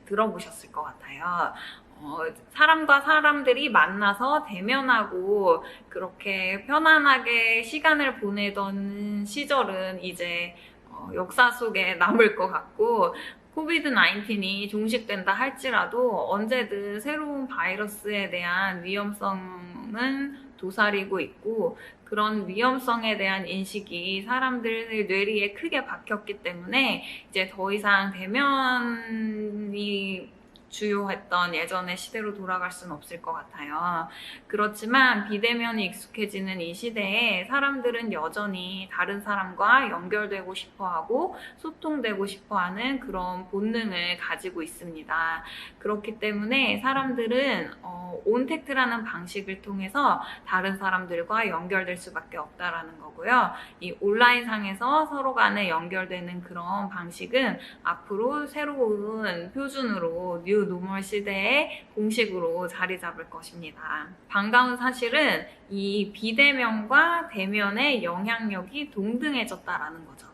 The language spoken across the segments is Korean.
들어보셨을 것 같아요. 사람과 사람들이 만나서 대면하고 그렇게 편안하게 시간을 보내던 시절은 이제 역사 속에 남을 것 같고, 코비드 19이 종식된다 할지라도 언제든 새로운 바이러스에 대한 위험성은 도사리고 있고, 그런 위험성에 대한 인식이 사람들 뇌리에 크게 박혔기 때문에 이제 더 이상 대면이 주요했던 예전의 시대로 돌아갈 수는 없을 것 같아요. 그렇지만 비대면이 익숙해지는 이 시대에 사람들은 여전히 다른 사람과 연결되고 싶어하고 소통되고 싶어하는 그런 본능을 가지고 있습니다. 그렇기 때문에 사람들은 온택트라는 방식을 통해서 다른 사람들과 연결될 수밖에 없다라는 거고요. 이 온라인상에서 서로 간에 연결되는 그런 방식은 앞으로 새로운 표준으로 뉴 노멀 시대의 공식으로 자리 잡을 것입니다. 반가운 사실은 이 비대면과 대면의 영향력이 동등해졌다라는 거죠.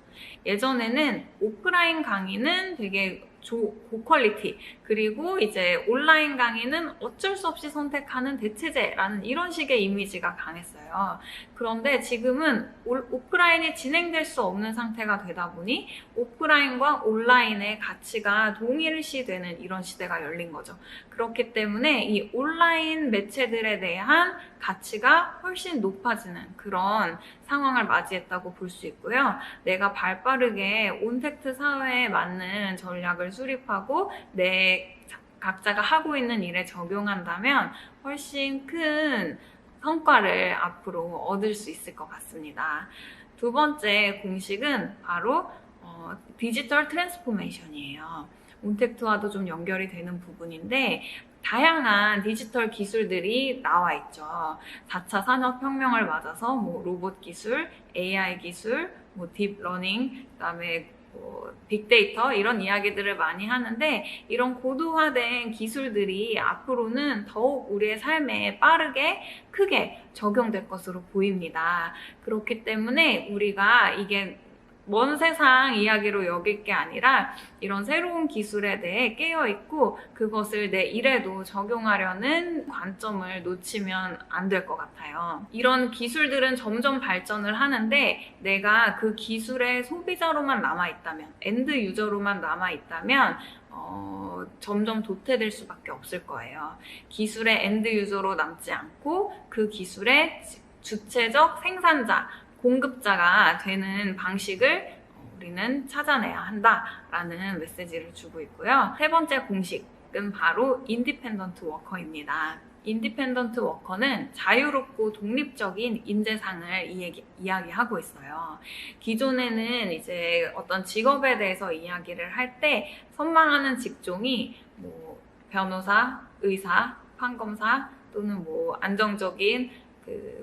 예전에는 오프라인 강의는 되게 고퀄리티, 그리고 이제 온라인 강의는 어쩔 수 없이 선택하는 대체제라는 이런 식의 이미지가 강했어요. 그런데 지금은 오프라인이 진행될 수 없는 상태가 되다 보니 오프라인과 온라인의 가치가 동일시되는 이런 시대가 열린 거죠. 그렇기 때문에 이 온라인 매체들에 대한 가치가 훨씬 높아지는 그런 상황을 맞이했다고 볼 수 있고요. 내가 발빠르게 온택트 사회에 맞는 전략을 수립하고 각자가 하고 있는 일에 적용한다면 훨씬 큰 성과를 앞으로 얻을 수 있을 것 같습니다. 두 번째 공식은 바로 디지털 트랜스포메이션이에요. 온택트와도 좀 연결이 되는 부분인데, 다양한 디지털 기술들이 나와 있죠. 4차 산업혁명을 맞아서 로봇 기술, AI 기술, 딥러닝, 그다음에 빅데이터 이런 이야기들을 많이 하는데, 이런 고도화된 기술들이 앞으로는 더욱 우리의 삶에 빠르게 크게 적용될 것으로 보입니다. 그렇기 때문에 우리가 이게 먼 세상 이야기로 여길 게 아니라 이런 새로운 기술에 대해 깨어있고 그것을 내 일에도 적용하려는 관점을 놓치면 안 될 것 같아요. 이런 기술들은 점점 발전을 하는데 내가 그 기술의 소비자로만 남아있다면, 엔드 유저로만 남아있다면 점점 도태될 수밖에 없을 거예요. 기술의 엔드 유저로 남지 않고 그 기술의 주체적 생산자, 공급자가 되는 방식을 우리는 찾아내야 한다라는 메시지를 주고 있고요. 세 번째 공식은 바로 인디펜던트 워커입니다. 인디펜던트 워커는 자유롭고 독립적인 인재상을 이야기하고 있어요. 기존에는 이제 어떤 직업에 대해서 이야기를 할 때 선망하는 직종이 변호사, 의사, 판검사 또는 안정적인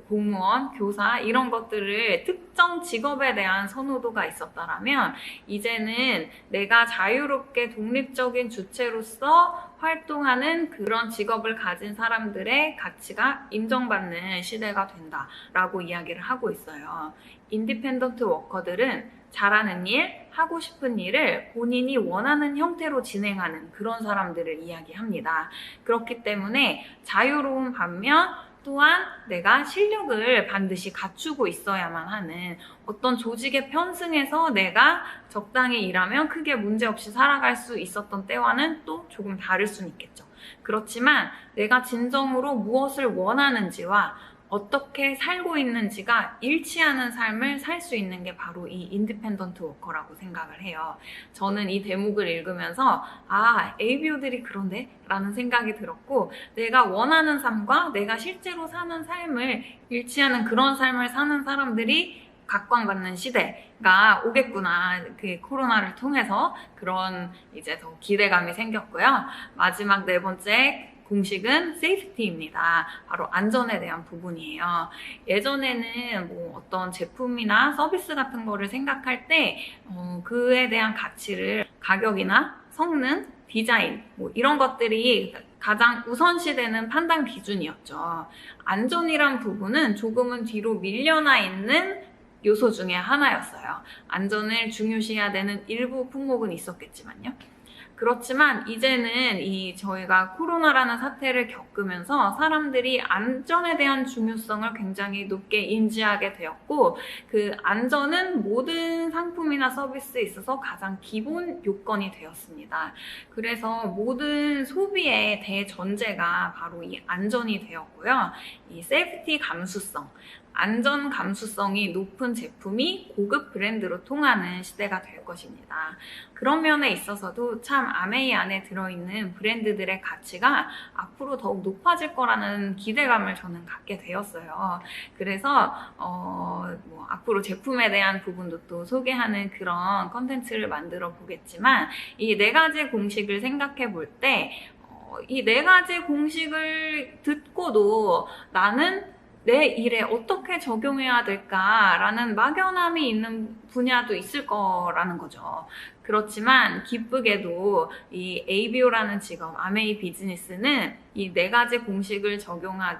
공무원, 교사 이런 것들을 특정 직업에 대한 선호도가 있었다라면, 이제는 내가 자유롭게 독립적인 주체로서 활동하는 그런 직업을 가진 사람들의 가치가 인정받는 시대가 된다라고 이야기를 하고 있어요. 인디펜던트 워커들은 잘하는 일, 하고 싶은 일을 본인이 원하는 형태로 진행하는 그런 사람들을 이야기합니다. 그렇기 때문에 자유로운 반면 또한 내가 실력을 반드시 갖추고 있어야만 하는, 어떤 조직에 편승해서 내가 적당히 일하면 크게 문제없이 살아갈 수 있었던 때와는 또 조금 다를 수는 있겠죠. 그렇지만 내가 진정으로 무엇을 원하는지와 어떻게 살고 있는지가 일치하는 삶을 살 수 있는 게 바로 이 인디펜던트 워커라고 생각을 해요. 저는 이 대목을 읽으면서 ABO들이 그런데? 라는 생각이 들었고, 내가 원하는 삶과 내가 실제로 사는 삶을 일치하는 그런 삶을 사는 사람들이 각광받는 시대가 오겠구나. 그 코로나를 통해서 그런 이제 더 기대감이 생겼고요. 마지막 네 번째 공식은 세이프티입니다. 바로 안전에 대한 부분이에요. 예전에는 어떤 제품이나 서비스 같은 거를 생각할 때 그에 대한 가치를 가격이나 성능, 디자인 이런 것들이 가장 우선시되는 판단 기준이었죠. 안전이란 부분은 조금은 뒤로 밀려나 있는 요소 중에 하나였어요. 안전을 중요시해야 되는 일부 품목은 있었겠지만요. 그렇지만 이제는 이 저희가 코로나라는 사태를 겪으면서 사람들이 안전에 대한 중요성을 굉장히 높게 인지하게 되었고, 그 안전은 모든 상품이나 서비스에 있어서 가장 기본 요건이 되었습니다. 그래서 모든 소비의 대전제가 바로 이 안전이 되었고요. 이 세이프티 감수성, 안전 감수성이 높은 제품이 고급 브랜드로 통하는 시대가 될 것입니다. 그런 면에 있어서도 참 아메이 안에 들어있는 브랜드들의 가치가 앞으로 더욱 높아질 거라는 기대감을 저는 갖게 되었어요. 그래서 앞으로 제품에 대한 부분도 또 소개하는 그런 컨텐츠를 만들어 보겠지만, 이 네 가지 공식을 생각해 볼 때 이 네 가지 공식을 듣고도 나는 내 일에 어떻게 적용해야 될까라는 막연함이 있는 분야도 있을 거라는 거죠. 그렇지만 기쁘게도 이 ABO라는 직업, 아메이 비즈니스는 이 네 가지 공식을 적용하기